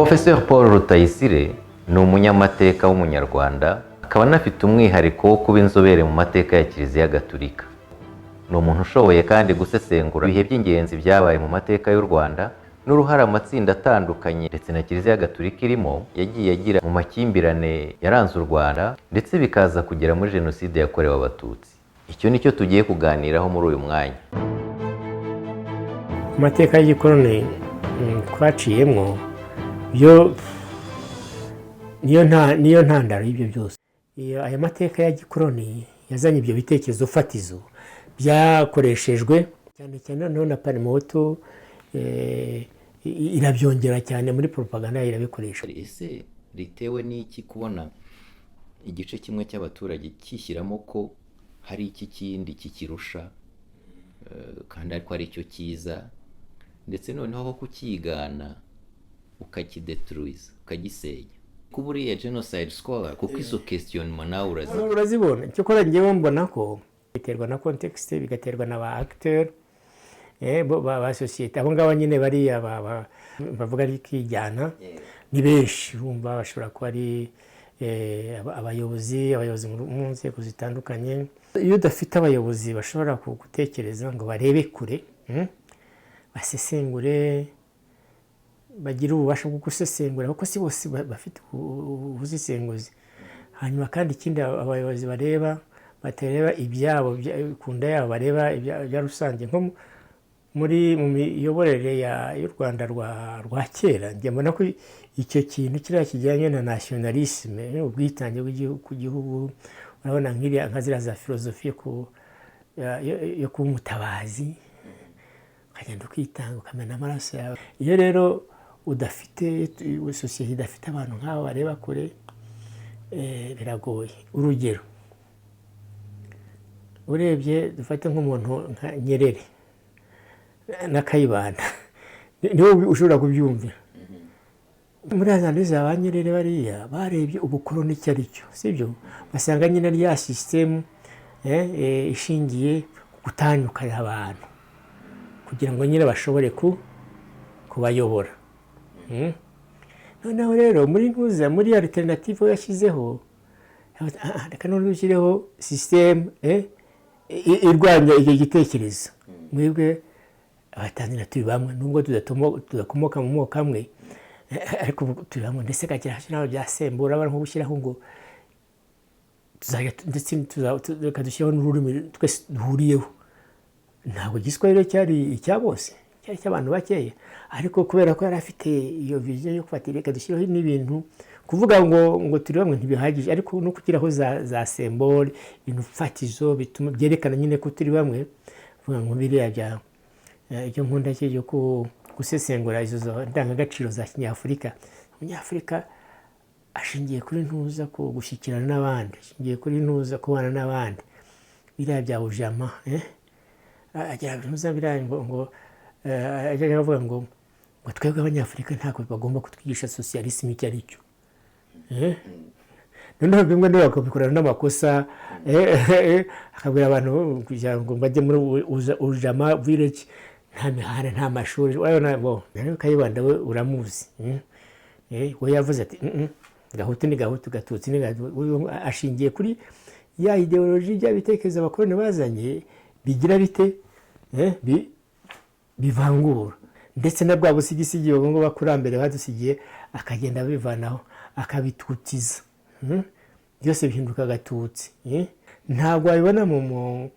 Professeur Paul Rutayisire ni umunyamateka w'umunyarwanda, akaba anafite umwihariko wo kuba inzobere mu mateka ya Kiliziya Gatolika. Ni umuntu ushoboye kandi gusesengura ibihe by'ingenzi byabaye mu mateka y'u Rwanda n'uruhare amatsinda atandukanye ndetse na Kiliziya Gatolika irimo yagiye agira mu makimbirane yaranze u Rwanda ndetse bikaza kugera muri Jenoside yakorewe Abatutsi. Icyo nicyo tugiye kuganiraho muri uyu mwanya. Amateka y'igikoroni twaciyemo niyo ntandaro y'ibyo byose. Aya mateka ya gikoroni yazanye ibyo bitekerezo fatizo byakoreshejwe cyane cyane noneho na Parimoto irabyongera cyane muri propaganda irabikoresha. Ese ritewe n'iki kubona igice kimwe cy'abaturage kishyiramo ko hari iki kindi kikirusha kandi ariko ari cyo cyiza, ndetse noneho aho kukigana ukakidetruiza ukagisenya? Kuba uriya genocide scholar kuko izo questionnement nawe urazibona. Icyo kora ngewe mbona ko biterwa na context, bigaterwa na ba acteur ba societe. Abo ngabo nyine bariya bavuga ari kwijyana ni benshi, bumva bashobora kuba ari abayobozi mu nzego zitandukanye. Iyo udafite abayobozi bashobora gutekereza ngo barebe kure, basesengure, bagira ububasha bwo gusesengura, kuko si bose bafite ubusesenguzi. Hanyuma kandi ikindi abayobozi batareba ibyabo kunda yabo, bareba ibya rusange. Nko mu miyoborere y'u Rwanda rwa kera, njye mbona ko icyo kintu kiriya kijyanye na nationalisme, ubwitange ku gihugu, urabona nka ziriya za filozofi yo kuba umutabazi, ukagenda ukitanga ukamena amaraso yawe. Iyo rero udafite sosiyete idafite abantu nk'abo bareba kure, biragoye. Urugero, urebye dufate nk'umuntu nka Nyerere na Kayibanda, niwe ushobora kubyumvira. Muri analize ba Nyerere bariya barebye ubukoroni icyo ari cyo, sibyo? Basanga nyine rya system ishingiye gutandukanya abantu kugira ngo nyine bashobore kubayobora. Noneho rero muri alternative yashyizeho, reka none ushyireho system irwanya icyo gitekerezo. Mwebwe abatanzania turi bamwe, nubwo tudakomoka mu moko amwe, ariko turi bamwe. Ndetse kagira naho byasembura abantu nko gushyiraho ngo reka dushyiraho n'ururimi twese duhuriyeho. Ntabwo Igiswahili cyari icya bose, cyari cy'abantu bakeya, ariko kubera ko yari afite iyo vision yo kufatira, reka dushyiraho n'ibintu, kuvuga ngo turi bamwe ntibihagije, ariko no kugiraho za symbole, ibintu fatizo bituma byerekana nyine ko turi bamwe. Vuga ngo biriya ibyo nkunda cyo gusesengura izo ndangagaciro za Kinyafurika. Umunyafurika ashingiye kuri ntuza ko gushyikirana n'abandi, ashingiye kuri ntuza kubana n'abandi. Biriya bya bujama agira ntuza biriya ngo ajya avuga ngo twebwe abanyafurika ntabwo bagomba kutwigisha socialisme icyo ari cyo. Noneho bimwe niba bakabikorana n'amakosa, akabwira abantu kugira ngo bajye muri ujama village, nta mihanda, nta mashuri. Urabona rero Kayibanda we uramuzi, we yavuze ati gahutu ni gahutu, gatutsi ni gatutsi. Ashingiye kuri ya ideology y'abitekerezo abakoroni bazanye, bigira bite bivangura, ndetse na bwa busigisigi ngo bakurambere badusigiye akagenda bivanaho akabitutiza, byose bihinduka gatutsi. Ntabwo wabibona mu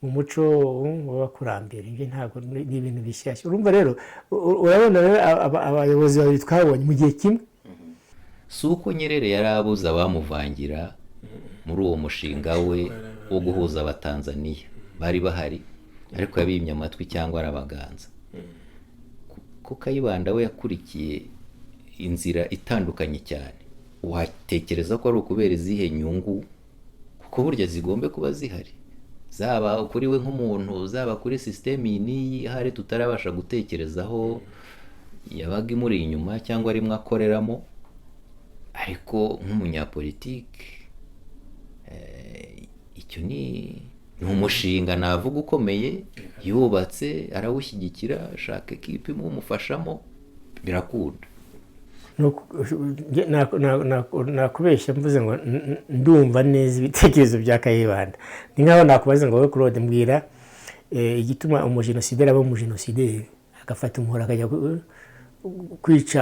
muco w'abakurambere, ibyo ntabwo ni ibintu bishyashya. Urumva rero, urabona abayobozi babiri twabonye mu gihe kimwe. Si uko Nyerere yari abuze abamuvangira muri uwo mushinga we wo guhuza Abatanzaniya, bari bahari, ariko yabimye amatwi cyangwa arabaganza. Ko Kayibanda we yakurikiye inzira itandukanye cyane. Watekereza ko ari ukubera izihe nyungu? Kuko burya zigombe kuba zihari, zaba kuri we nk'umuntu, zaba kuri system iyi hari tutarabasha gutekerezaho yabaga imuri inyuma cyangwa rimwe akoreramo. Ariko nk'umunyapolitike, icyo ni umushinga navuga ukomeye, yubatse, arawushyigikira, ashaka ekipe imufashamo, birakunda. nakubeshya mvuze ngo ndumva neza ibitekerezo bya Kayibanda. Ni nkaho nakubaza ngo wowe Claude mbwira igituma umujenosideri aba umujenosideri agafata umuhoro akajya kwica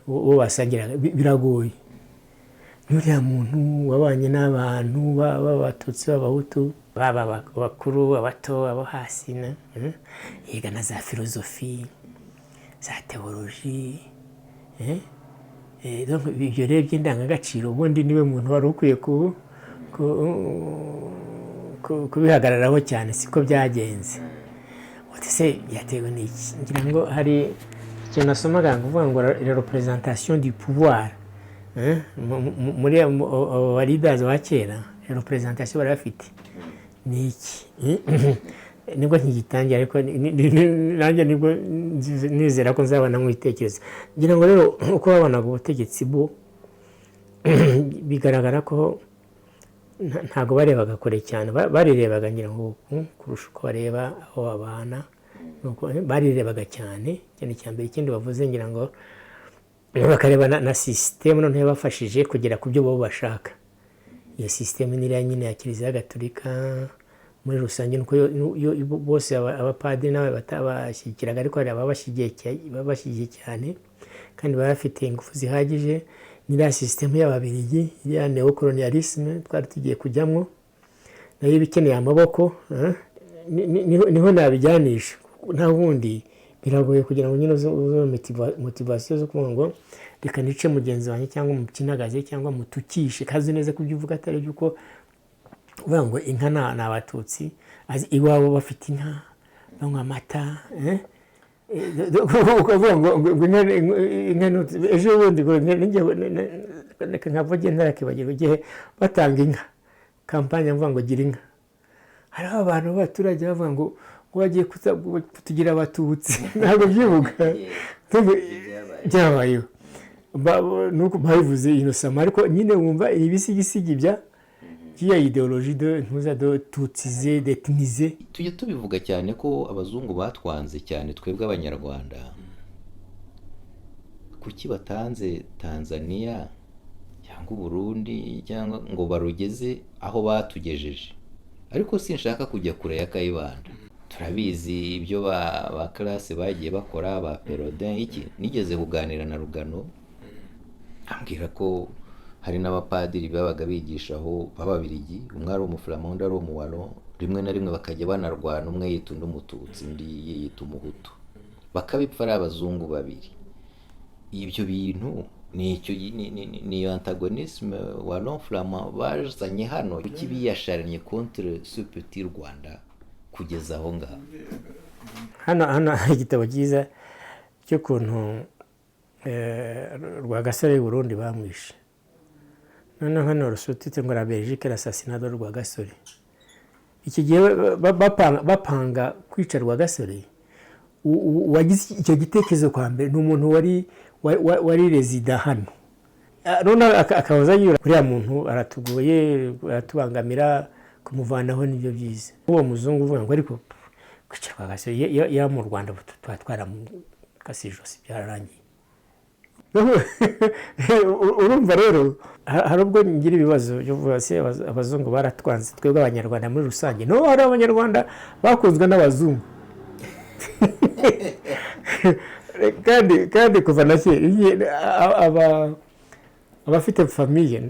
uwo basangiraga, biragoye. N'uriya muntu wabanye n'abantu b'abatutsi b'abahutu, baba abakuru abato abo hasi, yiga na za filozofi za teoloji, ibyo rero by'indangagaciro ubundi niwe muntu wari ukwiye kubihagararaho cyane. Siko byagenze. Se byatewe n'iki? Ngira ngo hari ikintu nasomaga kuvuga ngo la représentation du pouvoir, muri abo leaders wa kera représentation bari bafite ni iki? Nibwo ntigitangira, ariko nanjye nibwo nizera ko nzabona nk'ibitekerezo. Ngira ngo rero uko babonaga ubutegetsi bwo bigaragara ko ntabwo barebaga kure cyane, barirebaga ngira ngo kurusha uko bareba aho babana, barirebaga cyane cya mbere. Ikindi bavuze ngira ngo bakareba na sisitemu noneho yabafashije kugera ku byo bo bashaka. Iyo sisitemu ni iriya nyine ya Kiliziya Gatolika muri rusange, nuko bose abapadiri nawe batabashyigikiraga, ariko hari ababashyigikiye cyane kandi baba bafite ingufu zihagije. N'iriya sisitemu y'Ababiligi, iriya neocolonialisme twari tugiye kujyamo, nayo iba ikeneye amaboko. Niho nabijyanisha, nta bundi biragoye kugira ngo nyine uzo motivasiyo zo kuvuga ngo reka nice mugenzi wanjye cyangwa mukinagaze cyangwa mutukishe, kazi neza kubyo uvuga atari byuko uvuga ngo inka ni abatutsi, iwabo bafite inka banywa amata, ukavuga ngo inka ejo bundi nkavuge ntarakibagirwa igihe batanga inka kampanye avuga ngo gira inka, hariho abantu b'abaturage bavuga ngo bagiye kutugira abatutsi, ntabwo byibuka byabayeho nuko babivuze inosama, ariko nyine wumva ibisigisigi bya ideologie de tutsize detinize. Tujye tubivuga cyane ko abazungu batwanze cyane twebwe abanyarwanda. Kuki batanze Tanzania cyangwa Burundi cyangwa ngo barugeze aho batugejeje? Ariko sinshaka kujya kure ya Kayibanda. Turabizi ibyo ba classe bagiye bakora, ba Perodin iki. Nigeze kuganira na Rugano ambwira ko hari n'abapadiri babaga bigishaho b'Ababiligi, umwe ari umuflamand ari umuwalo, rimwe na rimwe bakajya banarwana, umwe yita undi umututsi undi yita umuhutu, bakabipfa ari abazungu babiri. Ibyo bintu ni antagonisme wallon flamand bazanye hano, kuki biyasharanye contre ce petit Rwanda kugeza aho ngaho. Hano igitabo cyiza cy'ukuntu Rwagasore Burundi bamwishe. Noneho hano rusutitse ngo la Belgique l'assassinat de Rwagasore. Iki gihe bapanga kwica Rwagasore, wagize icyo gitekerezo kwa mbere ni umuntu wari resida hano. None akabaza yura kuriya muntu aratugoye, aratubangamira, kumuvanaho nibyo byiza. Uwo muzungu uvuga ngo ariko kwica Rwagasore ya mu Rwanda twatwara mu kasijosi byararangiye. Urumva rero hari ubwo ngira ibibazo byo kuvuga se abazungu baratwanze twebwe abanyarwanda muri rusange. No, hari abanyarwanda bakunzwe n'abazungu kandi kuva na kera abafite famiye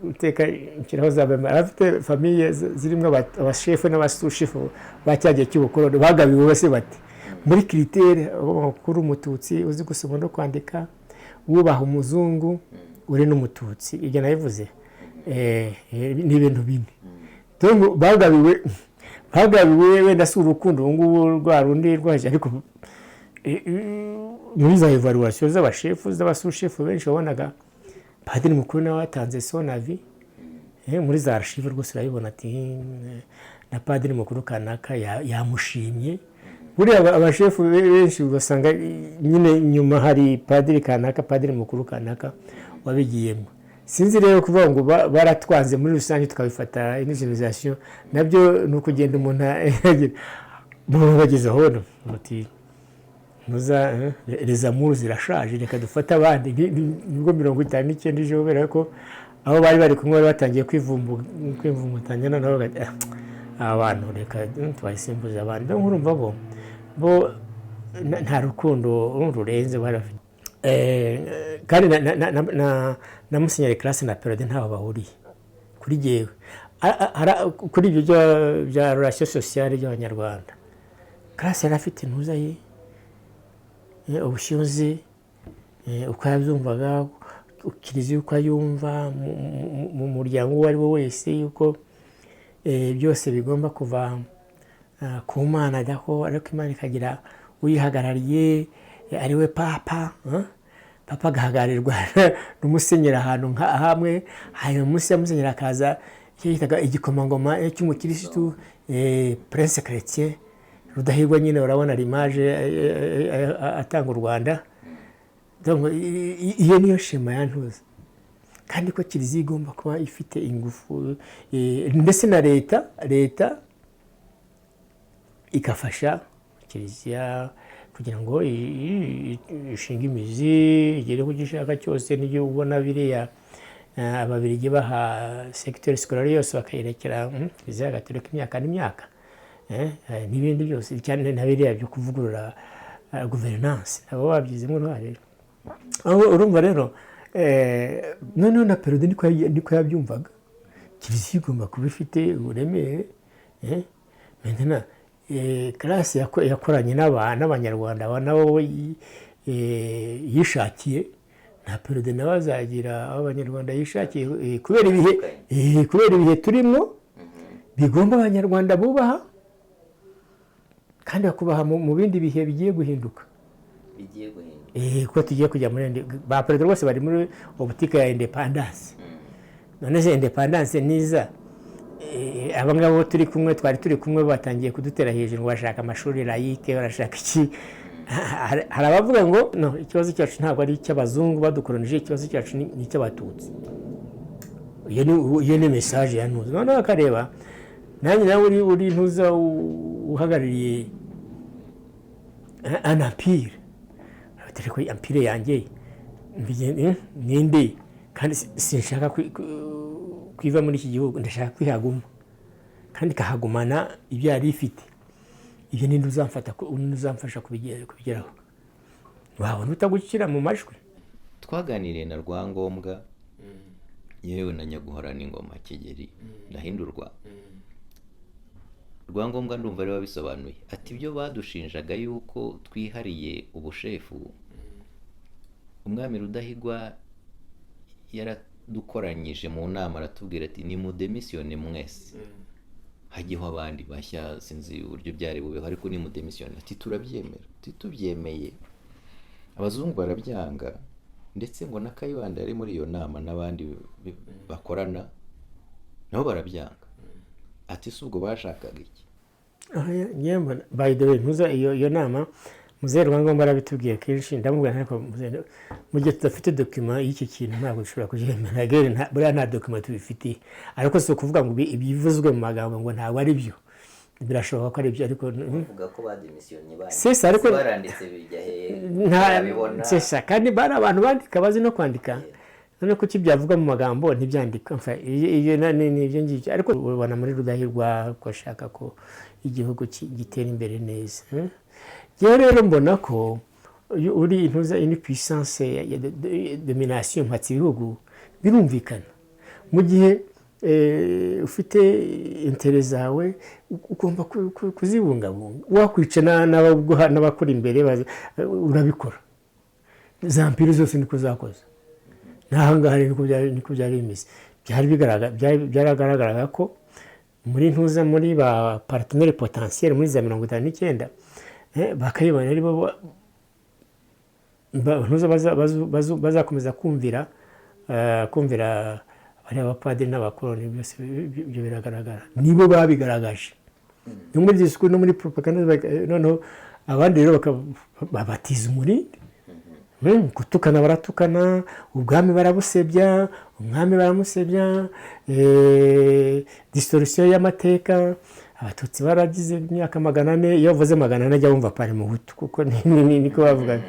uteka ikiraho zabema, abafite famiye zirimo abashefu n'abasushefu bacyagiye cy'ubukoroni bagabiwe bose bati muri critère kuri umututsi uzi gusoma no kwandika, wubaha umuzungu uri n'umututsi. Ibyo nabivuze ni ibintu bine. Donc bagabiwe wenda si urukundo ngubu rwa rundi rwaje, ariko muri za evaluation z'abashefu z'abasushefu benshi wabonaga padiri mukuru nawe watanze son avis, muri za archive rwose urabibona ati na padiri mukuru kanaka yamushimye. Buriya abashefu benshi ugasanga nyine nyuma hari padiri kanaka, padiri mukuru kanaka wabigiyemo. Sinzi rero kuvuga ngo baratwanze muri rusange tukabifata initialisation, nabyo ni ukugenda umuntu bageze aho muti ntuza les amours zirashaje reka dufate abandi nibwo 59 ije kubera ko aho bari kumwe batangiye kwivumutanya noneho abantu reka twayisimbuza abandi nkurumva bo nta rukundo rurenze barafite kandi na Musenyeri Classe na Perode ntaho bahuriye kuri jewe kuri ibyo bya relation sociale y'abanyarwanda. Classe yarafite intuza ye ubushyuzi uko yabyumvaga Kiliziya uko yumva mu muryango uwo ari wo wese yuko byose bigomba kuva ku Mana ariko Imana ikagira uyihagarariye ari we papa agahagarirwa n'umusenyeri ahantu hamwe hanyuma munsi ya musenyeri akaza icyo yitaga igikomangoma cy'umukirisitu Prince Chrétien Rudahigwa nyine urabona l'image atanga u Rwanda. Donc iyo niyo shema yantuza kandi ko Kiliziya igomba kuba ifite ingufu ndetse na leta ikafasha Kiliziya kugira ngo ishinga imizi igere ku gishaka cyose n'ibyo ubona biriya ababirigi baha secteur scolaire yose bakayirekera Kiliziya Gatolika imyaka n'imyaka n'ibindi byose cyane na biriya byo kuvugurura governance abo babyizemo uruhare. Aho urumva rero noneho na Perode niko yabyumvaga Kiliziya igomba kuba ifite uburemere maintenant Classe yakoranye n'abanyarwanda nabo yishakiye na Perode nawe azagira abanyarwanda yishakiye kubera ibihe turimo bigomba abanyarwanda bubaha kandi bakubaha mu bindi bihe bigiye guhinduka kuko tugiye kujya muri ba Perode bose bari muri optique ya independence. None se independence niza abangabo twari turi kumwe batangiye kudutera hejuru ngo bashaka amashuri laïque barashaka iki. Hari abavuga ngo no ikibazo cyacu ntabwo ari icy'abazungu badukolonije ikibazo cyacu ni icy'abatutsi. Iyo ni message yanuze none akareba nanjye nawe uri ntuza uhagarariye un empire ariko empire yanjye ninde kandi sinshaka kwiva muri iki gihugu ndashaka kwihaguma kandi kahagumana ibyo yari ifite ibyo ninde uzamfasha kubigeraho wabona utagukira mu majwi. Twaganiriye na Rwangombwa yewe na Nyaguhorana ingoma Kigeli Ndahindurwa. Rwangombwa ndumva ari wabisobanuye ati ibyo badushinjaga yuko twihariye ubushefu umwami Rudahigwa yaradukoranyije mu nama aratubwira ati ni mu demisione mwese hajyeho abandi bashya sinzi uburyo byari bubeho ariko ni mu demisione ati turabyemera tubyemeye abazungu barabyanga ndetse ngo na Kayibanda yari muri iyo nama n'abandi bakorana nabo barabyanga ati subwo bashakaga iki nyemba by the way ntuza iyo nama Muzehe Rwangombwa arabitubwiye kenshi ndamubwira ariko mu gihe tudafite document y'iki kintu ntabwo dushobora kubyemera gere buriya nta document tubifitiye ariko si ukuvuga ngo ibivuzwe mu magambo ngo ntabwo ari byo birashoboka ko ari byo ariko uvuga ko bademisione baranditse bijya he sesa kandi bari abantu bandika bazi no kwandika none ko kibyavuga mu magambo ntibyandika iyo ni ibyo ngibyo ariko ubona muri Rudahigwa ko ashaka ko igihugu gitera imbere neza. Rero mbona ko uri intuza une puissance ya domination mpatse ibihugu birumvikana mu gihe ufite intérêt zawe ugomba kuzibungabunga wakwica n'abakora imbere urabikora za mpiri zose niko zakoze nahangaha niko byari bimeze byaragaragaraga ko muri ntuza muri ba partenaire potentiel muri za 59 bakayibona ari bo bazakomeza kumvira bari abapadiri n'abakoloni byose ibyo biragaragara nibo babigaragaje no muri discours no muri propaganda noneho abandi rero babatiza umurindi gutukana baratukana ubwami barabusebya umwami baramusebya distorsion y'amateka abatutsi baragize imyaka 400, iyo bavuze 400 ajya wumva pari mu butu kuko niko bavuga.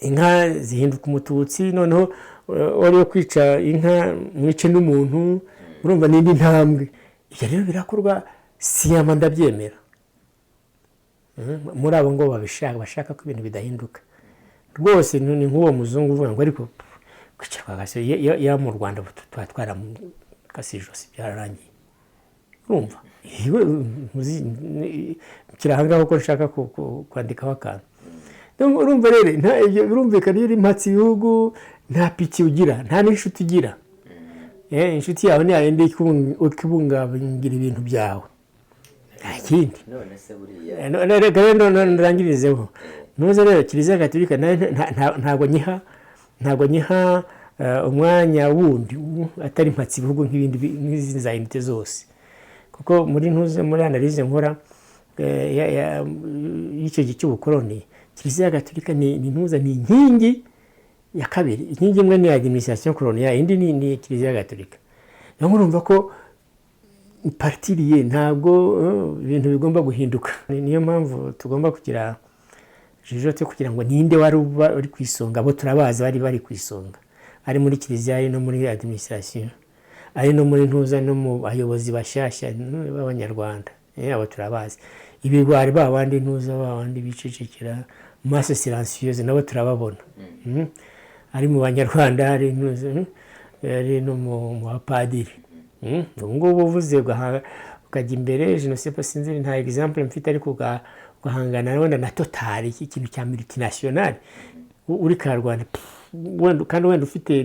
Inka zihinduka umututsi, noneho wari kwica inka mwice n'umuntu, urumva n'indi ntambwe. Ibyo rero birakorwa, siyama ndabyemera. Muri abo ngo bashaka ko ibintu bidahinduka rwose. Ni nk'uwo muzungu uvuga ngo ariko kwica kwa Gasore ya mu Rwanda twatwara kasi ijosi byararangiye. Urumva kirahangaho ko nshaka kwandikaho akantu. Urumva rero birumvikana iyo uri mpatsi ibihugu nta piki ugira, nta n'inshuti ugira. Inshuti yawe ni yayindi ikibungabungira ibintu byawe, nta kindi. none se buriya Reka rero ndarangirizeho. Nuza rero Kiliziya Gatolika ntabwo nyiha umwanya wundi atari mpatsi ibihugu nk'izindi za unite zose, kuko muri analize nkora y'icyo gihe cy'ubukoloni, Kiliziya Gatolika ni inkingi ya kabiri. Inkingi imwe ni administration coloniale, indi ni Kiliziya Gatolika. Naho urumva ko partiriye ntabwo ibintu bigomba guhinduka. Niyo mpamvu tugomba kugira jijote kugira ngo ninde wari uri ku isonga. Abo turabazi bari ku isonga, ari muri Kiliziya, ari no muri administration, ari no muri ntuza, no mu bayobozi bashyashya b'Abanyarwanda. Abo turabazi. Ibigwari babandi ntuza, babandi bicecekera, masse silencieuse, nabo turababona. Ari mu Banyarwanda, ari no mu bapadiri. Ngo uvuze ukajya imbere, je ne sais pas, sinzi nta exemple mfite, ariko ugahangana wenda na Total, iki kintu cya multinational uri ka Rwanda, kandi wenda ufite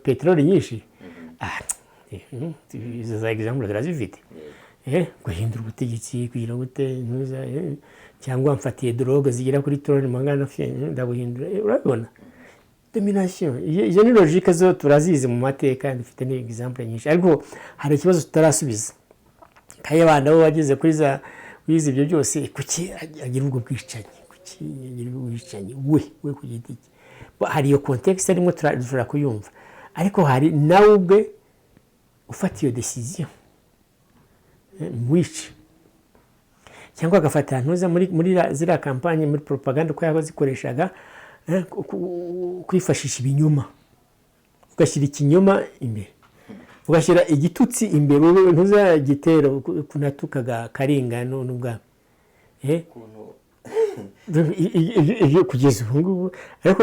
peteroli nyinshi. Izo za exemple zirazifite. Guhindura ubutegetsi kugira gute ntuza, cyangwa mfatiye drogue zigera kuri toni mangana ndabuhindura. Urabibona domination. Iyo ni logique zo turazizi mu mateka, dufite ni exemple nyinshi, ariko hari ikibazo tutarasubiza. Kayibanda bo wageze kuri za wize ibyo byose, kuki agira ubwo bwicanyi, kuki agira ubwo bwicanyi we ku giti cye. Hari iyo context arimo turashobora kuyumva, ariko hari nawe ubwe ufata iyo decision mwici, cyangwa agafata ntuza muri ziriya kampanye, muri propaganda uko yazikoreshaga, kwifashisha ibinyoma, ugashyira ikinyoma imbere, ugashyira igitutsi imbere, ntuza gitero kunatukaga Karinga n'ubwami. Kugeza ubu ngubu, ariko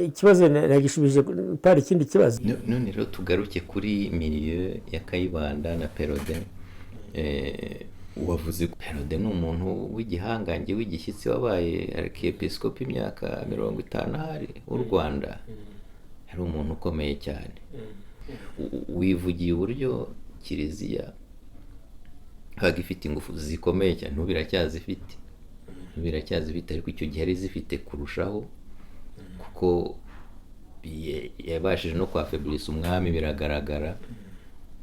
ikibazo nagishubije pari ikindi kibazo. None rero tugaruke kuri milieu ya Kayibanda na Perode. Wavuze ko Perode ni umuntu w'igihangange, w'igishyitsi, wabaye archiepiscope imyaka 50 hari u Rwanda. Ari umuntu ukomeye cyane. Wivugiye uburyo Kiliziya hagifite ingufu zikomeye cyane, ntubiracyazifite, ariko icyo gihe ari zifite kurushaho, kuko yabashije no kwafeblisa umwami, biragaragara.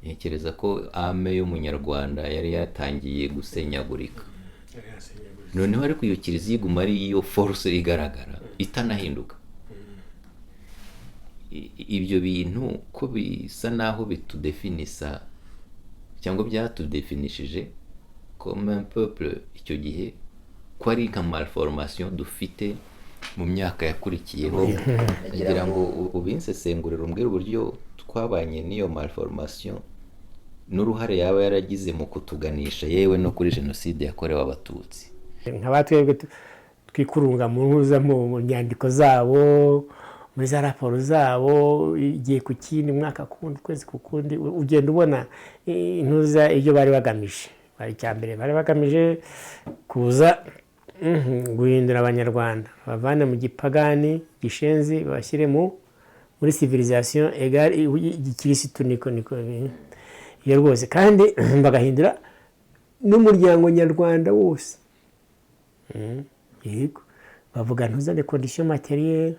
Ntekereza ko ame y'umunyarwanda yari yatangiye gusenyagurika. Noneho ariko iyo Kiliziya iguma ari iyo force igaragara itanahinduka. Ibyo bintu ko bisa naho bitudefinisa cyangwa byatudefinishije comme un peuple icyo gihe, ko ari nka malformation dufite mu myaka yakurikiyeho. Nagira ngo ubinsesengurire umbwire uburyo twabanye n'iyo malformation n'uruhare yaba yaragize mu kutuganisha yewe no kuri jenoside yakorewe Abatutsi. Nk'abatwebwe twikurunga mu nyandiko zabo, muri za raporo zabo, igihe ku kindi, mwaka kundi, kwezi ku kundi, ugenda ubona intuza ibyo bari bagamije. Bari cyambere bari bagamije kuza guhindura Abanyarwanda, bavane mu gipagani gishenzi, bashyire muri civilisation égale y'igikirisitu. Niko iyo rwose, kandi bagahindura n'umuryango nyarwanda wose. Yego, bavuga ntuza les conditions matérielles,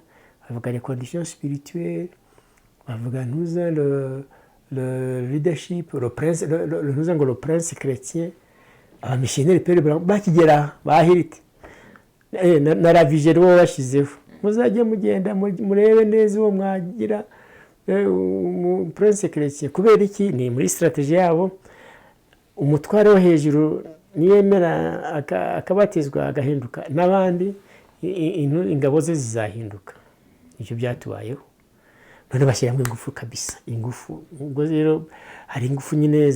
bavuga les conditions spirituelles, bavuga ntuza le leadership, le prince chrétien. Abamissionnaire pere bakigera bahirite na ravije rwo bashizeho, muzajye mugenda murebe neza uwo mwagira prince chrétien kubera iki ni muri strategie yabo umutware wo hejuru niyemera akabatizwa agahinduka n'abandi ingabo ze zizahinduka. Icyo byatubayeho none bashyiramo ingufu kabisa, ingufu ubwo rero hari ingufu nyine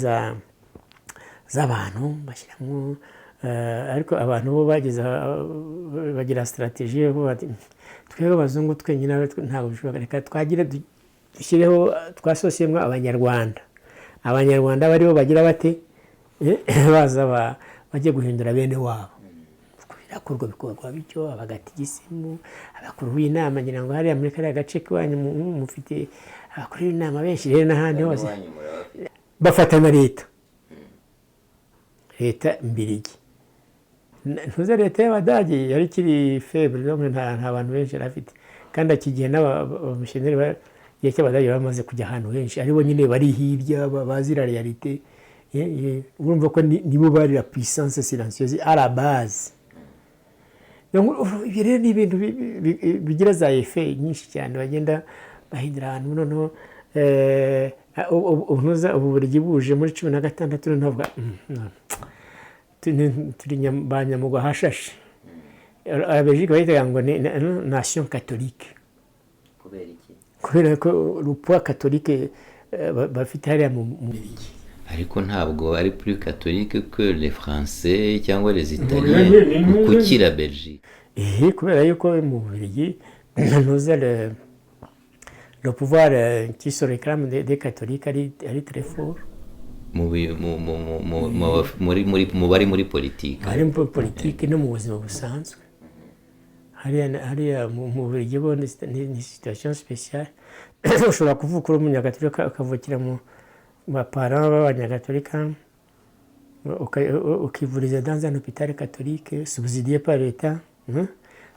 z'abantu bashyiramo, ariko abantu bo bagira strategie bo bati twebwe abazungu twenyine ntabwo bishoboka, reka twagira dushyireho twasosiyemo abanyarwanda bariho bagira bate baza bajye guhindura bene wabo. Birakorwa bikorwa bityo, abagatigisimu, abakuru b'inama, ngira ngo hariya muri kariya gace k'iwanyu mufite abakuru b'inama benshi rero n'ahandi hose bafata na leta mbirigi. Ntuze leta y'Abadage yari ikiri faible, nta bantu benshi yari afite, kandi akigihe n'abamisiyoneri igihe cy'Abadage bamaze kujya ahantu henshi, aribo nyine bari hirya bazira realite. Urumva ko nibo bari la puissance silencieuse à la base. Ibyo rero ni ibintu bigira za efe nyinshi cyane bagenda bahindura ahantu. Noneho Ububiligi buje muri 16 ntavuga turi banyamugwa hashashe. Abelgique bahitaga ngo ni nation catholique. Kubera iki? Kubera ko rupoa catholique bafite hariya mu Bubiligi. Ariko ntabwo ari plus catholique que les français cyangwa les italiens kuki la Belgique. Kubera yuko mu Bubiligi ntuze le pouvoir qui se réclame des catholiques ari très fort. Muri politique. Ari muri politique no mu buzima busanzwe. Hariya mu Bubiligi bo ni situation spéciale. Ushobora kuvuka uri umunyagatolika ukavukira mu parents b'abanyagatolika ukivuriza dans un hôpital catholique subsidié par l'État,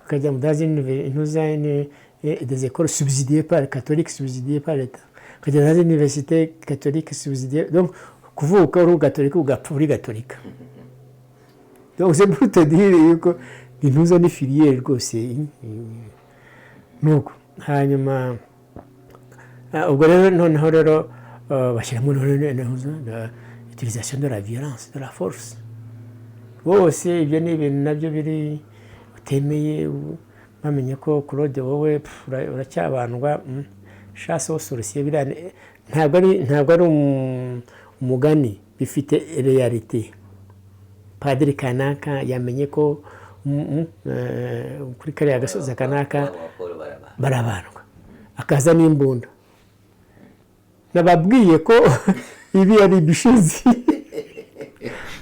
ukajya dans des écoles subsidiées par catholiques subsidiées par l'État, ukajya dans une université catholique subsidiée. Donc kuvuka uri gatolika ugapfa uri gatolika. Donc c'est pour te dire yuko intuza ni filière rwose nuko. Hanyuma ubwo rero noneho rero bashyiramo l'utilisation de la violence, de la force. Bose ibyo ni ibintu nabyo biri utemeye, bamenye ko Claude wowe uracyabandwa chasse aux sorciers. Ntabwo ari umugani, bifite realite. Padiri kanaka yamenye ko kuri kariya gasozi kanaka barabandwa, akaza n'imbunda. Nababwiye ko ibi ari ibishizi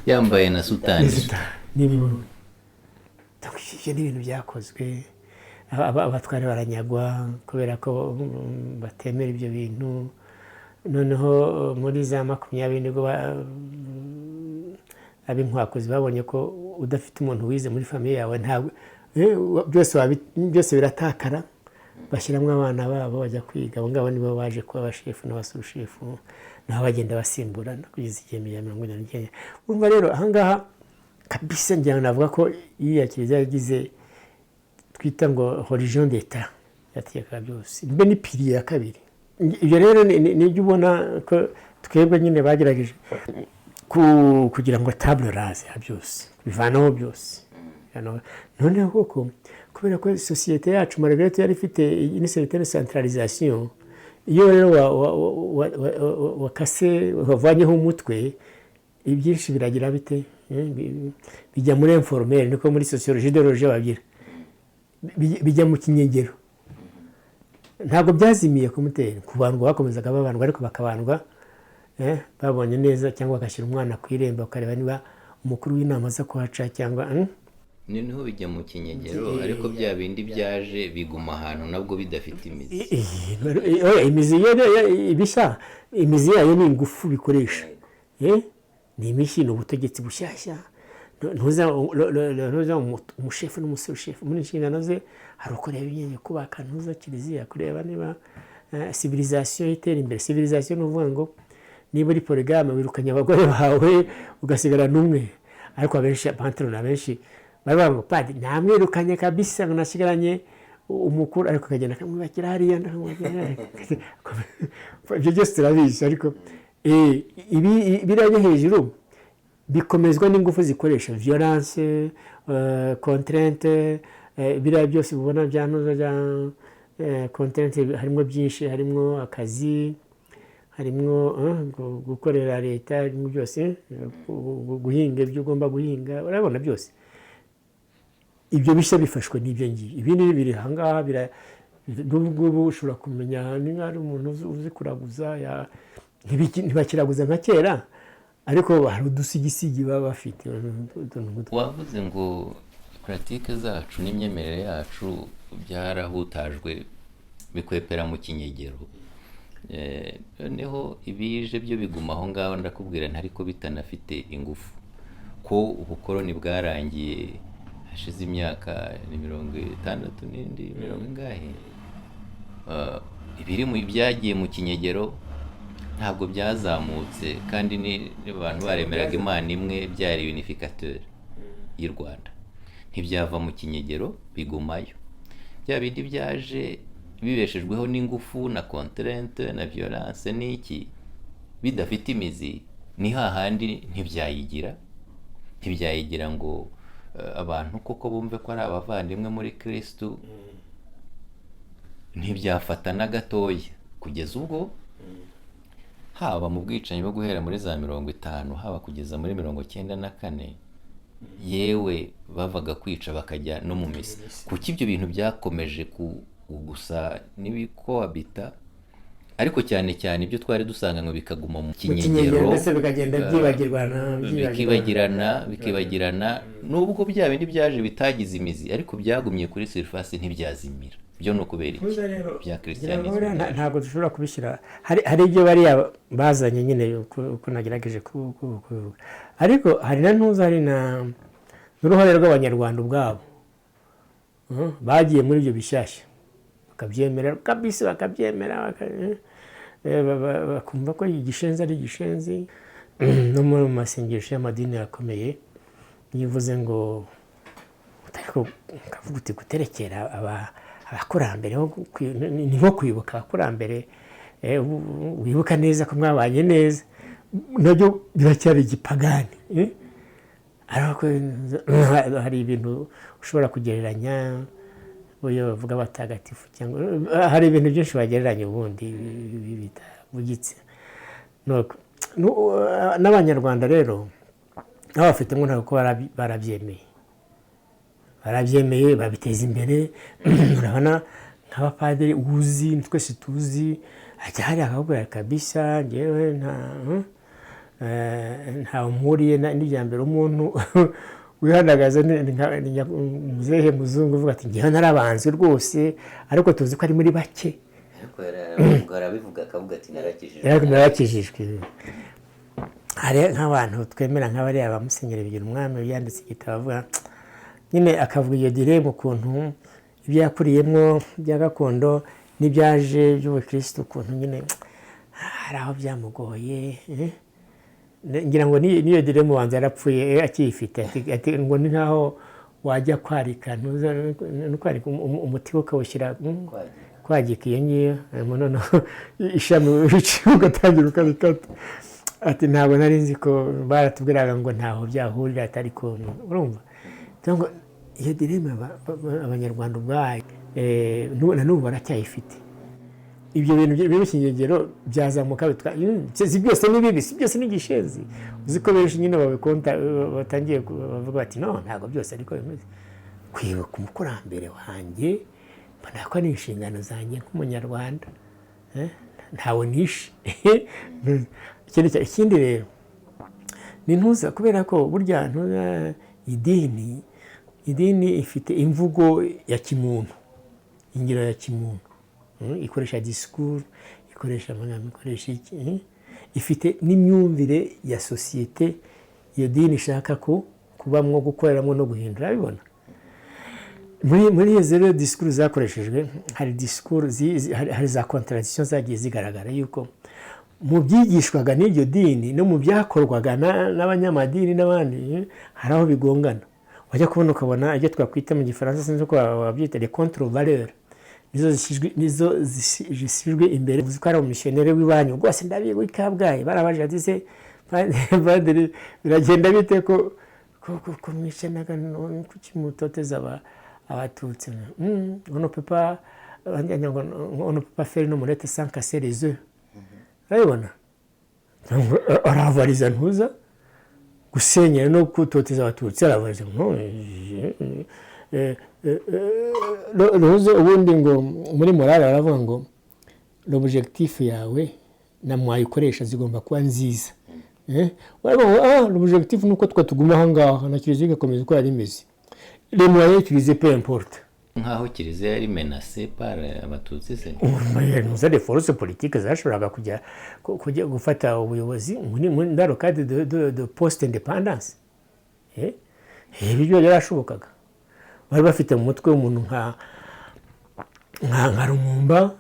yambaye na sutani n'ibintu. Ibyo ni ibintu byakozwe, abatware baranyagwa kubera ko batemera ibyo bintu. Noneho muri za 20 nibwo ab'inkwakuzi babonye ko udafite umuntu wize muri famiye yawe ntabwo byose biratakara, bashyiramo abana babo bajya kwiga. Abo ngabo nibo baje kuba abashefu n'abasurushefu, nabo bagenda basimburana kugeza igihe ya 49. Urumva rero ahangaha kabisa njyana navuga ko iyi Kiliziya yagize twita ngo religion d'État, yategeka byose, mbe ni pilier ya kabiri. Ibyo rero nibyo ubona ko twebwe nyine bagerageje kugira ngo table rase ya byose bivanaho byose. Noneho koko kubera ko société yacu malgré yari ifite une certaine centralisation, iyo rero wakase wavanyeho umutwe, ibyinshi biragira bite bijya muri informel, niko muri sociologie de babyira, bijya mu kinyegero. Ntabwo byazimiye kumutera kubandwa, bakomezaga babandwa, ariko bakabandwa babonye neza, cyangwa bagashyira umwana ku irembo bakareba niba umukuru w'inama aza kuhaca cyangwa niho bijya mu kinyegero. Ariko bya bindi byaje biguma ahantu nabwo bidafite imizi. Imizi yayo ni ingufu bikoresha, ni imishyi, ni ubutegetsi bushyashya. Ntuza umushefu n'umusurushefu muri inshingano ze hari ukureba ibintu kubaka ntuza Kiliziya, kureba niba civilisation itera imbere. Civilisation ni ukuvuga ngo niba uri polygame wirukanye abagore bawe ugasigara n'umwe. Ariko abenshi patrona benshi baravuga ngo padi namwirukanye kabisa, nasigaranye umukuru ariko akagenda akamwubakira hariya ibyo byose turabizi ariko biriya byo hejuru bikomezwa n'ingufu zikoresha violence, contrainte, biriya byose ubona byantuza bya contrainte harimo byinshi, harimo akazi, harimo gukorera leta, harimo byose, guhinga ibyo ugomba guhinga, urabona byose ibyo bishya bifashwe n'ibyo ngibyo. Ibindi biri ahangaha n'ubwo ushobora kumenya niba ari umuntu uzi kuraguza ntibakiraguza nka kera, ariko hari udusigisigi baba bafite. Wavuze ngo puratike zacu n'imyemerere yacu byarahutajwe bikwepera mu kinyegero, noneho ibije byo biguma aho ngaho. Ndakubwira ntariko bitanafite ingufu ko ubukoroni bwarangiye hashize imyaka ni 60 n'indi 70. Ibiri mu byagiye mu kinyegero ntabwo byazamutse, kandi abantu baremeraga Imana imwe, byari unificateur y'u Rwanda. Ntibyava mu kinyegero bigumayo. Bya bindi byaje bibeshejweho n'ingufu na contrainte na violence n'iki bidafite imizi, ni hahandi ntibyayigira ngo abantu koko bumve ko ari abavandimwe muri Kristo. Ntibyafata na gatoya kugeza ubwo haba mu bwicanyi bwo guhera muri za 50, haba kugeza muri 94, yewe bavaga kwica bakajya no mu misa. Kuki ibyo bintu byakomeje gusa n'ibikohabita, ariko cyane cyane ibyo twari dusanga ngo bikaguma mu kinyegero, ndetse bikagenda bikibagirana nubwo bya bindi byaje bitagize imizi, ariko byagumye kuri surface ntibyazimira. Byo no kubera iki bya Kristianisme ntabwo dushobora kubishyira. Hari ibyo bariya bazanye nyine uko nagerageje ariko hari na ntuza, hari n'uruhare rw'abanyarwanda ubwabo bagiye muri ibyo bishyashya bakabyemera kabisa, bakabyemera bakumva ko igishenzi ari igishenzi. No mu masengesho y'amadini akomeye yivuze ngo ukavuga uti guterekera abakurambere ni nko kwibuka abakurambere, wibuka neza ko mwabanye neza, nabyo biracyari igipagani. Hari ibintu ushobora kugereranya, uyo bavuga abatagatifu, cyangwa hari ibintu byinshi bagereranya ubundi bitavugitse. N'abanyarwanda rero nabo bafite ngo ntabwo barabyemeye babiteza imbere. Urabona nk'abapadiri uzi, twese tuzi, ajya hari akabwira kabisa ngewe nta umuriye n'ibya mbere. Umuntu wihanagaza muzehe muzungu uvuga ati ngewe narabanze rwose, ariko tuzi ko ari muri bake. Ariko arabivuga akavuga ati narakijijwe. Hari nk'abantu twemera nk'abariya ba Musenyeri Bigirumwami yanditse igitabo avuga nyine, akavuga iyo dilema ukuntu ibyo yakuriyemo bya gakondo n'ibyaje by'ubukristo, ukuntu nyine hari aho byamugoye. Ngira ngo niyo dilema ubanza yarapfuye akiyifite, ati ngo ni nkaho wajya kwarika umuti ukawushyira kwagika iyo ngiyo, noneho ishami ugatangira ukabikata. Ati ntabwo nari nzi ko baratubwiraga ngo ntaho byahurira, atari ko urumva. Iyo dilema abanyarwanda ubwayo na n'ubu baracyayifite. Ibyo bintu biri mu kinyegero byazamuka, si byose ni bibi, si byose ni igishenzi. Uzi ko benshi nyine batangiye bavuga bati no, ntabwo byose ariko bimeze. Kwibuka umukurambere wanjye mbona ko ari inshingano zanjye nk'umunyarwanda, ntawe nishe. Ikindi rero ni ntuza, kubera ko burya idini ifite imvugo ya kimuntu, ingiro ya kimuntu, ikoresha disikuru, ikoresha amagambo, ikoresha iki, ifite n'imyumvire ya sosiyete iyo dini ishaka kubamwo, gukoreramo no guhindura. Bibona muri iyo zero disikuru zakoreshejwe, hari disikuru hari za contradiction zagiye zigaragara yuko mu byigishwaga n'iryo dini no mu byakorwaga n'abanyamadini n'abandi hari aho bigongana. Wajya kubona ukabona ibyo twakwita mu gifaransa sinzi ko wabyita les contre valeurs, nizo zishyizwe imbere. Uzi ko ari umumisiyoneri w'iwanyu rwose ndabiga i Kabgayi barabaje ati se padiri biragenda bite ko mwicanaga kuki mutoteza abatutsi? On ne peut pas faire une omelette sans casser les œufs. Urabibona aravariza ntuza gusenyera no kutoteza abatutsi aravariza ntuza ubundi ngo muri morale aravuga ngo l'objectif yawe na mwayikoresha zigomba kuba nziza. L'objectif nuko tuguma aha ngaha na kiliziya igakomeza uko yari imeze. Les moyens utilisés peu importe. Nk'aho kiliziya yari menacée par abatutsi se? Nous des forces politiques zashoboraga kujya gufata ubuyobozi dans le cadre de post-indépendance. Ibyo yarashobokaga. Bari bafite mu mutwe w'umuntu nka Lumumba,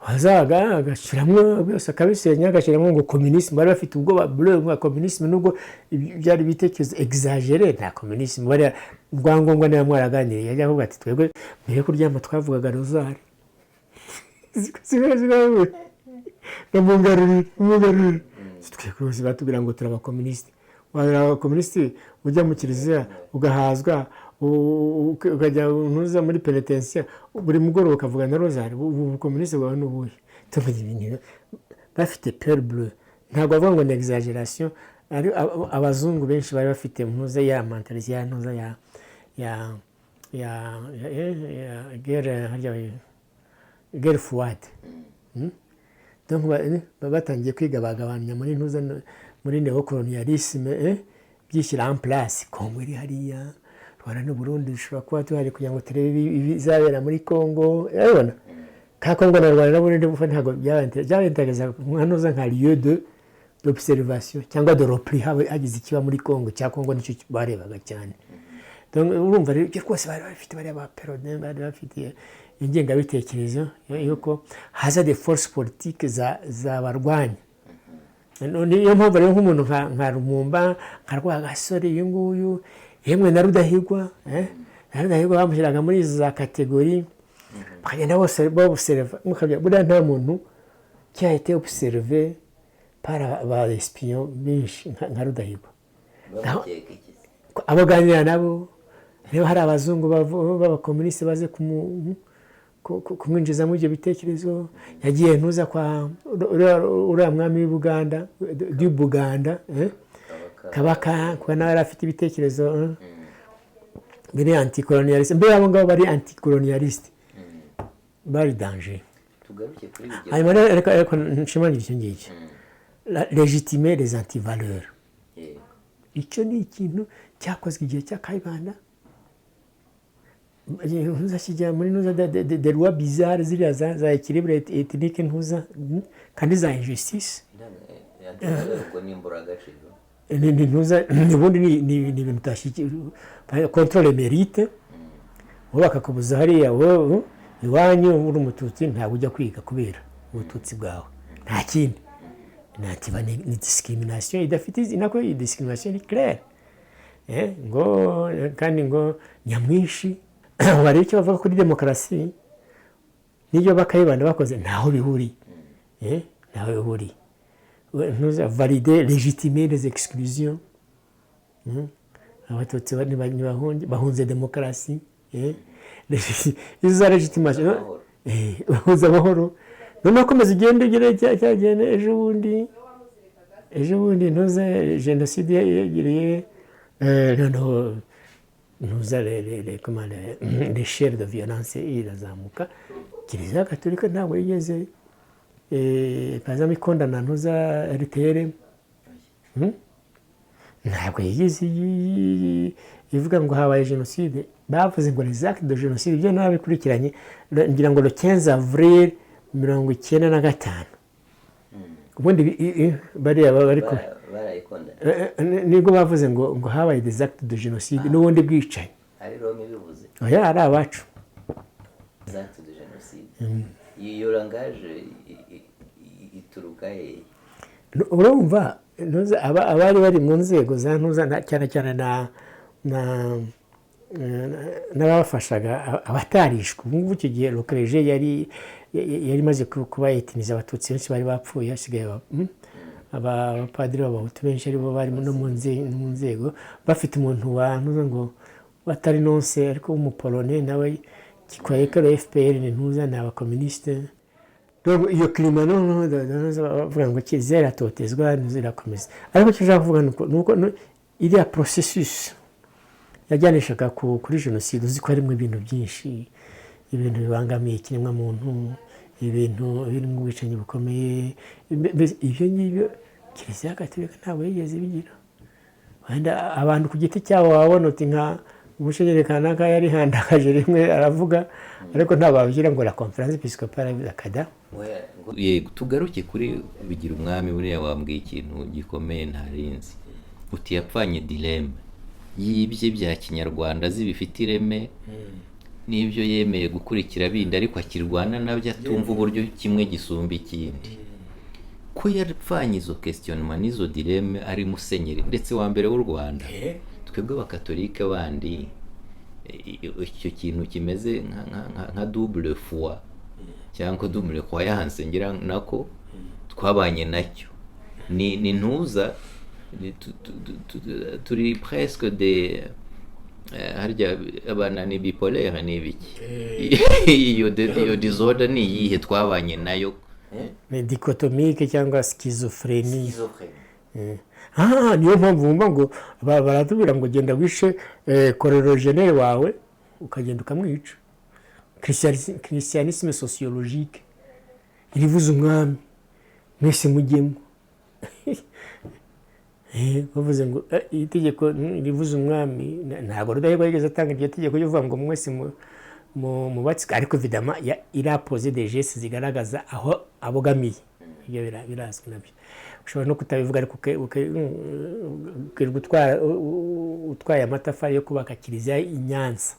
wazaga agashyiramo byose akabisenya agashyiramo ngo communisme. Bari bafite ubwoba bwa communisme nubwo byari bitekerezo exagéré. Nta communisme bari rwangombwa niba mwaraganiriye yajya avuga ati twebwe mbere kuryama twavugaga rozari namungarurire twebwe batubwira ngo turi abakomunisite. Wari abakomunisite ujya mu kiliziya ugahazwa ukajya ntuza muri penitensiya buri mugoroba ukavuga na rozari. Ubukomunisite bwawe n'ubuhe? Bafite peur bleue. Ntabwo bavuga ngo ni exagération. Abazungu benshi bari bafite ntuza ya mentalite ya ntuza ya guerre froide. Donc batangiye kwiga bagabanya muri ntuza muri neocolonialisme byishyira en place. Kongo iri hariya, Rwanda n'u Burundi dushobora kuba tuhari kugira ngo turebe ibizabera muri Kongo. Urabona ka Kongo na Rwanda n'Uburundi ntabwo byabentereza ntuza nka lieu d'observation cyangwa de repli hagize ikiba muri Kongo cya Kongo nicyo barebaga cyane. Donc urumva rero rwose bari bafite bari abaperodin bari bafite ingengabitekerezo yuko haza des forces politiques zabarwanya. Niyo mpamvu rero nk'umuntu nka Lumumba nka Rwagasore uyu nguyu yemwe na Rudahigwa bamushyiraga muri za kategori bakagenda bose babuserva. Buriya nta muntu cyahite observe para ba espion benshi nka Rudahigwa. Abaganira nabo rero hari abazungu b'abakomunisite baze kumwinjiza muri ibyo bitekerezo. Yagiye ntuza kwa uriya mwami w'Ubuganda Buganda Kabaka kuko nawe yari afite ibitekerezo biri anticolonialiste. Mbere abo ngabo bari anticolonialiste bari danger. Hanyuma reka nshimangire icyo ngicyo légitimer les antivaleurs. Icyo ni ikintu cyakozwe igihe cya Kayibanda. Ntuza kijya muri ntuza de loi bizarre ziriya za équilibre ethnique ntuza kandi za injustice. Ntuza ubundi ni ibintu utashyikira contrôle mérite. Wowe bakakubuza hariya wowe iwanyu uri umututsi ntabwo ujya kwiga kubera ubututsi bwawe. Nta kindi ni discrimination idafite nako discrimination ni claire. Ngo kandi ngo nyamwinshi bari icyo bavuga kuri demokarasi n'ibyo Bakayibanda bakoze ntaho bihuriye. Ntaho bihuriye. Ntuza valider légitimer les exclusions. Abatutsi bahunze demokarasi. Izo legitimation bahuza amahoro. None akomeza igenda cyagenda ejo bundi ntuza jenoside yagiriye noneho ntuza les chaires de violence irazamuka. Kiliziya Gatolika ntabwo yigeze paza mikondana ntuza RTR. Ntabwo yigeze ivuga ngo habaye jenoside. Bavuze ngo les actes de génocide byo nabikurikiranye ngira ngo le 15 avril 1995. Ubundi bariya bariko nibwo bavuze ngo habaye des actes de génocide n'ubundi bwicaye. Ari Rome bivuze. Oya ari abacu. Des actes de génocide. Iyo langage ituruka he? Urumva abari bari mu nzego za ntuza cyane cyane n'abafashaga abatarishwe. Ubu ngubu icyo gihe lokereje yari imaze kuba yetiniza, abatutsi benshi bari bapfuye, hasigaye abapadiri b'abahutu benshi aribo bari no mu nzego, bafite umuntu wantuza ngo batari nonse ariko w'umupolone nawe kikwaye ko FPR ni ntuza ni abakomunisite. Iyo kirima bavuga ngo kizera totezwa ntizirakomeza, ariko icyo ushaka kuvuga nuko iriya processus yajyanishaga kuri jenoside, uzi ko harimo ibintu byinshi, ibintu bibangamiye ikiremwamuntu, ibintu birimo ubwicanyi bukomeye. Ibyo ngibyo Kiliziya Gatolika ntabwo yigeze bigira. Wenda abantu ku giti cyabo wabona uti nka Musenyeri kanaka yari handakaje rimwe aravuga, ariko ntababwira ngo la conference episcopale akada. Yego, tugaruke kuri bigira umwami. Buriya wambwiye ikintu gikomeye ntarinzi, uti yapfanye dilemme y'ibye bya kinyarwanda zibifite ireme n'ibyo yemeye gukurikira bindi, ariko akirwana nabyo atumva uburyo kimwe gisumba ikindi. Ko yapfanye izo questionnement n'izo dilemme ari musenyeri ndetse wa mbere w'u Rwanda. Twebwe abakatolika bandi icyo kintu kimeze nka double foi cyangwa double croyance ngira nako twabanye nacyo, ni ntuza turi presque de harya abana ni bipolaire ni biki iyo disorder ni yihe twabanye nayo, ni dichotomique cyangwa schizophrenie. Niyo mpamvu wumva ngo baratubwira ngo genda wishe kororogenere wawe ukagenda ukamwica. Christianisme sociologique irivuza umwami mwese mujyemo. Bavuze ngo itegeko rivuza umwami, ntabwo Rudahigwa yigeze atanga iryo tegeko ryo kuvuga ngo mwese mu batsika, ariko évidemment il a posé des gestes zigaragaza aho abogamiye. Ibyo birazwi nabyo. Ushobora no kutabivuga, ariko utwaye amatafari yo kubaka Kiliziya i Nyanza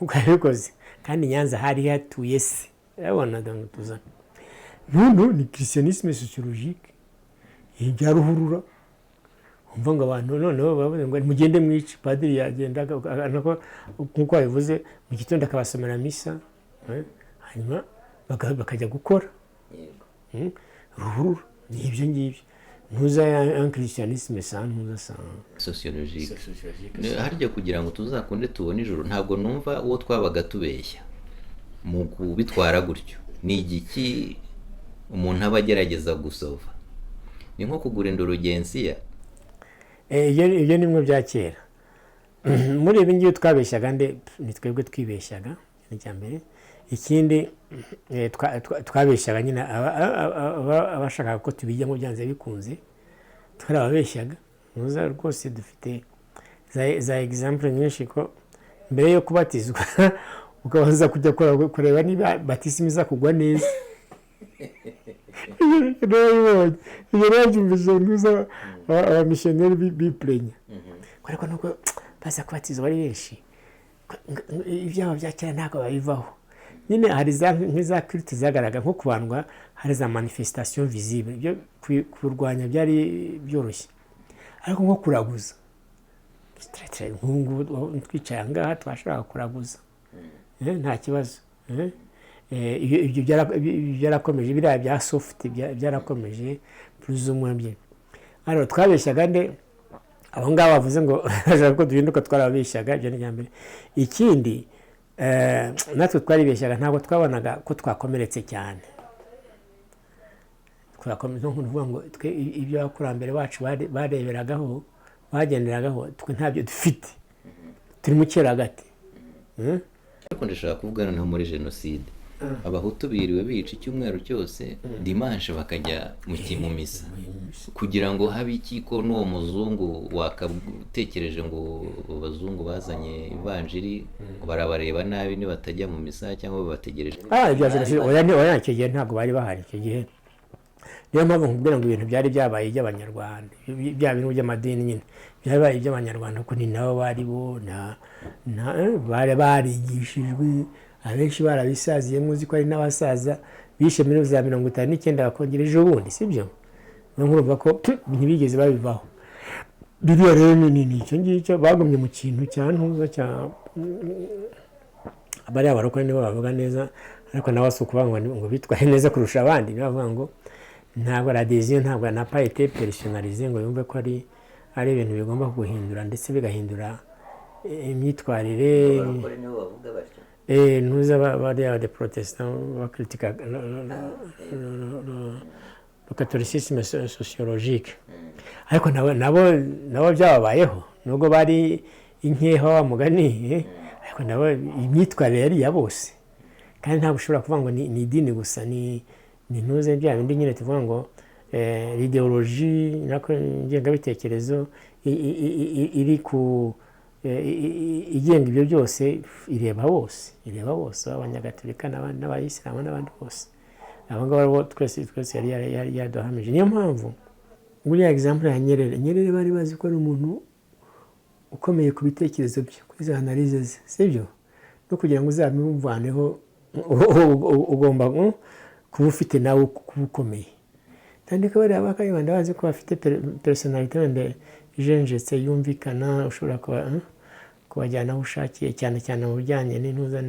uko yabikoze, kandi Nyanza hari hatuye se, urabona tuza none ni christianisme sociologique ibya ruhurura. Umva ngo abantu noneho bavuze ngo mugende mwice, padiri yagenda nkuko yabivuze mu gitondo akabasomera misa, hanyuma bakajya gukora ruhurura. Ni ibyo ngibyo ntuza un christianisme sans ntuza sans sociologique. Harya kugira ngo tuzakunde tubone ijuru, ntabwo numva uwo twabaga tubeshya mu kubitwara gutyo. Ni igiki umuntu aba agerageza gusova? Ni nko kugura indorogensiya. Ibyo nimwe bya kera. Muri ibi ngibi twabeshyaga ni twebwe twibeshyaga n'icya mbere. Ikindi twabeshyaga nyine abashaka ko tubijyamo byanze bikunze, twarababeshyaga. Nuza rwose dufite za example nyinshi ko mbere yo kubatizwa ukabanza kujya kureba niba batisime iza kugwa neza. Ibyo babyumvise nuza abamisiyoneri biplenya, ariko nuko baza kubatizwa ari benshi, ibyabo bya kera ntabwo babivaho. Nyine hari nk'iza kiriti zagaragara nko kubandwa, hari za manifestation visible. Ibyo kurwanya byari byoroshye, ariko nko kuraguza nk'ubu twicaye ahangaha twashaka kuraguza nta kibazo. Ibyo byarakomeje, biriya bya soft byarakomeje plus ou moins bien. Alors twabeshyaga abo ngabo bavuze ngo bashaka ko duhinduka, twarabeshyaga. Ibyo ni mbere. Ikindi natwe twaribeshyaga, ntabwo twabonaga ko twakomeretse cyane. Twakomeza kuvuga ngo ibyo abakurambere bacu bareberagaho bagenderagaho, twe ntabyo dufite, turi mu cyeragati. Ariko ndashaka kuvuga noneho muri jenoside abahutu biriwe bica icyumweru cyose, dimanche bakajya mu misa, kugira ngo habe ikiko n'uwo muzungu wakatekereje ngo abazungu bazanye ivanjiri barabareba nabi nibatajya mu misa cyangwa babategereje. Ibya jenoside oya icyo gihe ntabwo bari bahari icyo gihe. Niyo mpamvu nkubwira ngo ibintu byari byabaye iby'abanyarwanda, bya bintu by'amadini nyine byabaye iby'abanyarwanda, kuko ni nabo bari bo bari barigishijwe, abenshi barabisaziye. Muzi ko ari n'abasaza bishe muri za 59 bakongera ejo bundi, sibyo? Urumva ko ntibigeze babivaho. biriya rero ni icyo ngicyo bagumye mu kintu cya ntuza cya bariya barokore nibo bavuga neza, ariko nawe si ukuvuga ngo bitwaye neza kurusha abandi, bavuga ngo ntabwo radiyo ntabwo na payite perisonalize ngo yumve ko ari ibintu bigomba guhindura ndetse bigahindura imyitwarire. Ntuza bariya de protestant bakritika le catholicisme sociologique, ariko nabo byababayeho nubwo bari inkeho wa mugani, ariko nabo imyitwarire yari ya bose, kandi ntabwo ushobora kuvuga ngo ni idini gusa, ni ntuze bya bindi nyine tuvuga ngo ideoloji nako ngengabitekerezo iri ku igenga ibyo byose ireba bose abanyagatolika n'abayisilamu n'abandi bose, abo ngabo twese yari yaduhamije. Niyo mpamvu buriya example ya Nyerere bari bazi ko ari umuntu ukomeye ku bitekerezo bye, kuri za analize ze, sibyo? No kugira ngo uzabimvaneho ugomba kuba ufite nawe kuba ukomeye, kandi ko bariya bakayibanda bazi ko bafite personalite wenda ijenjetse yumvikana, ushobora kubajyana aho ushakiye, cyane cyane mu bijyanye n'intuza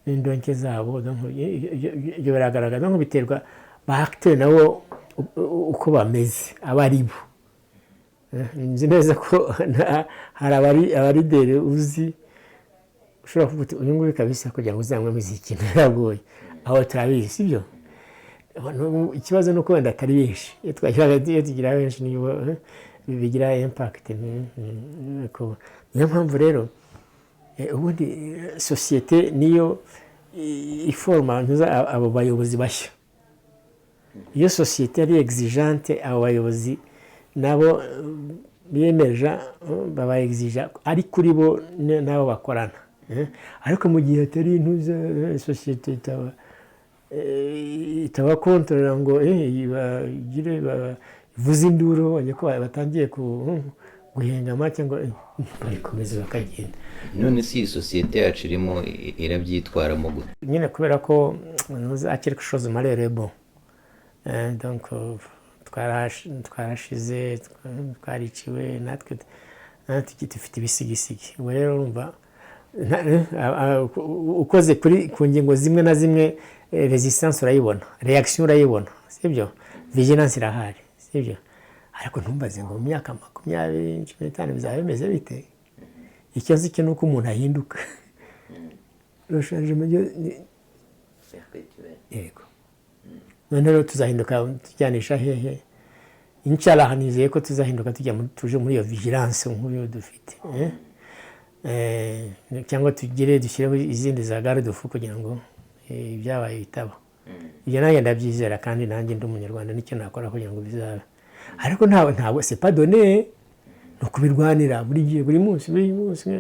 n'indonke zabo. Ibyo biragaragaza nko biterwa ba acteur nabo uko bameze, aba ari bo. Nzi neza ko hari abarideri uzi ushobora kuvuga uti uyu nguyu kabisa kugira ngo uzamwe muziki biragoye, aho turabizi, sibyo? Ikibazo ni uko wenda atari benshi, iyo tugira benshi niyo bigira impact. Niyo mpamvu rero ubundi sosiyete niyo iforma abo bayobozi bashya. Iyo sosiyete ari exigente, abo bayobozi nabo biyemeje baba exija ari kuri bo nabo bakorana, ariko mu gihe atari intuza sosiyete itaba kontrola ngo bagire vuza induru bajye ko batangiye guhengama cyangwa barikomeza bakagenda. None si sosiyete yacu irimo irabyitwaramo gute? Nyine kubera ko nuza quelque chose malheureux, donc twarashize twariciwe natwe dufite ibisigisigi. Ubu rero urumva ukoze ku ngingo zimwe na zimwe resistance urayibona, reaction urayibona, sibyo? Vigilance irahari, sibyo? Ariko ntumbaze ngo mu myaka 20-15 bizaba bimeze bite. Ikibazo cyo nuko umuntu ahinduka. Roshaje mujyo yego. None rero tuzahinduka tujyanisha hehe? Inshallah nizeye ko tuzahinduka tuje muri iyo vigilance nk'uyo dufite, cyangwa dushyireho izindi za garde fou kugira ngo ibyabaye bitaba. Ibyo nanjye ndabyizera, kandi nanjye ndi umunyarwanda nicyo nakora kugira ngo bizabe. Ariko ntabwo c'est pas donné no kubirwanira buri gihe buri munsi,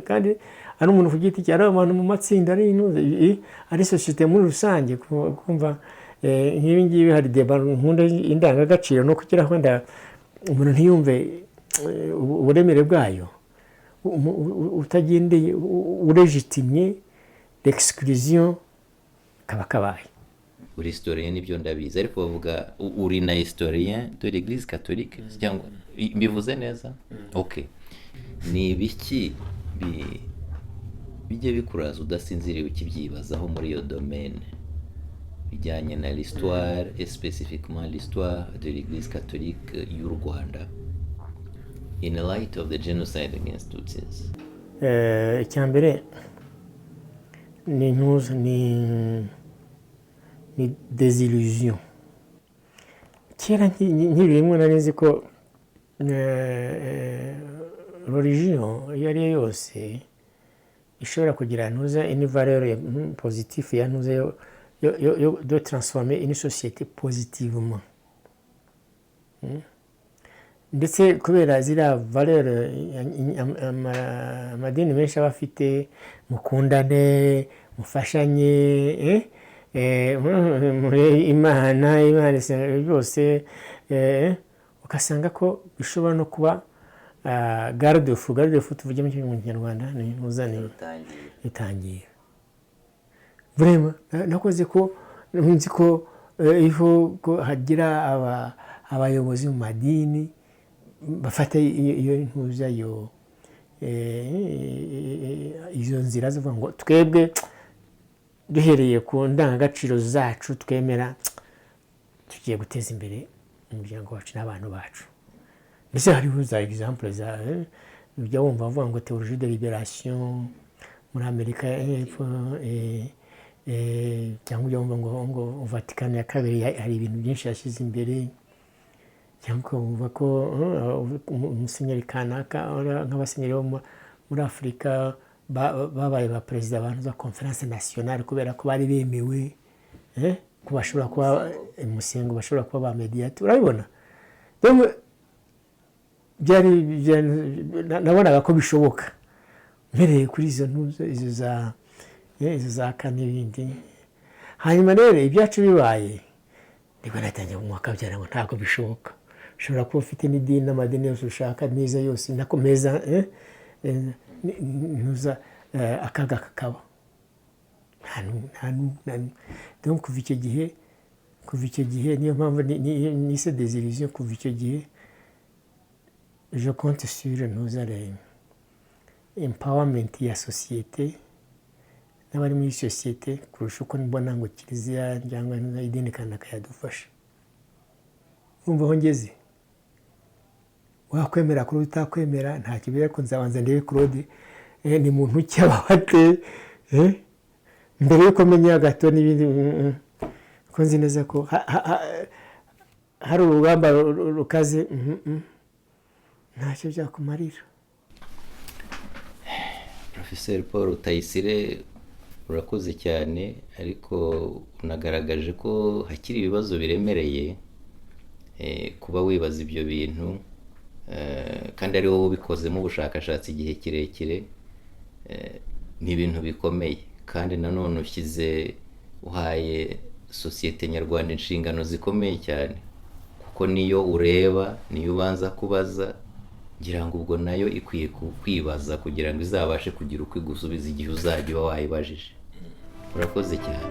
kandi ari umuntu ku giti cye, ari abantu mu matsinda, ari sosiyete muri rusange. Kumva nk'ibi ngibi hari deba nkunda indangagaciro no kugira ngo umuntu ntiyumve uburemere bwayo, utagendeye uregitimye l'exclusion kaba kabaye. Uri historien nibyo ndabizi, ariko bavuga uri na historien de l'Église catholique, cyangwa mbivuze neza? Okay. Ni biki bijye bikuraza udasinziriye ukibyibazaho muri iyo domaine bijyanye na l'histoire et spécifiquement l'histoire de l'Église catholique y'u Rwanda in the light of the genocide against Tutsis? Icyambere ni désillusion. Kera nk'ibirimo narizi ko religion iyo ari yo yose ishobora kugira ntuza une valeur positive ya ntuza yo de transformer une société positivement. Ndetse kubera ziriya valeur amadini menshi aba afite, mukundane, mufashanye, imana byose, ugasanga ko bishobora no kuba garde fou tuvuge mu Kinyarwanda ni muzane itangiye. Vraiment nakoze ko nzi ko iho ko hagira abayobozi mu madini bafata iyo ntuza izo nzira zivuga ngo twebwe duhereye ku ndangagaciro zacu twemera tugiye guteza imbere umuryango wacu n'abantu bacu. Mbese hariho za example za ujya wumva bavuga ngo théologie de libération muri Amerika y'Epfo, cyangwa ujya wumva ngo Vatican ya kabiri hari ibintu byinshi yashyize imbere, cyangwa uvuga ko umusenyeri kanaka nk'abasenyeri bo muri Afurika babaye ba perezida abantu za conference nationale kubera ko bari bemewe, ko bashobora kuba musengo, bashobora kuba ba mediateur. Urabibona nabonaga ko bishoboka mpereye kuri izo ntuzo izo za kane n'ibindi. Hanyuma rero ibyacu bibaye nibwo natangiye mu mwaka byara ngo ntabwo bishoboka. Ushobora kuba ufite n'idini n'amadini yose ushaka meza yose nako meza ntuza akaga kakaba donc kuva icyo gihe niyo mpamvu nise désillusion. Kuva icyo gihe je compte sur ntuza empowerment ya société n'abari muri société kurusha uko mbona ngo kiliziya cyangwa idini kanaka yadufasha. Umva aho ngeze, wakwemera kuri utakwemera nta kibera ko nzabanza ndebe Claude ni muntu cyabate mbere yuko menya gato n'ibindi ko nzi neza ko hari urugamba rukaze ntacyo byakumarira. Professeur Paul Rutayisire urakoze cyane, ariko unagaragaje ko hakiri ibibazo biremereye kuba wibaza ibyo bintu, kandi ari wowe ubikozemo ubushakashatsi igihe kirekire. Ni ibintu bikomeye, kandi nanone uhaye sosiyete nyarwanda inshingano zikomeye cyane, kuko niyo ureba, niyo ubanza kubaza, ngira ngo ubwo nayo ikwiye kukwibaza kugira ngo izabashe kugira uko igusubiza igihe uzajya uba wayibajije. Urakoze cyane.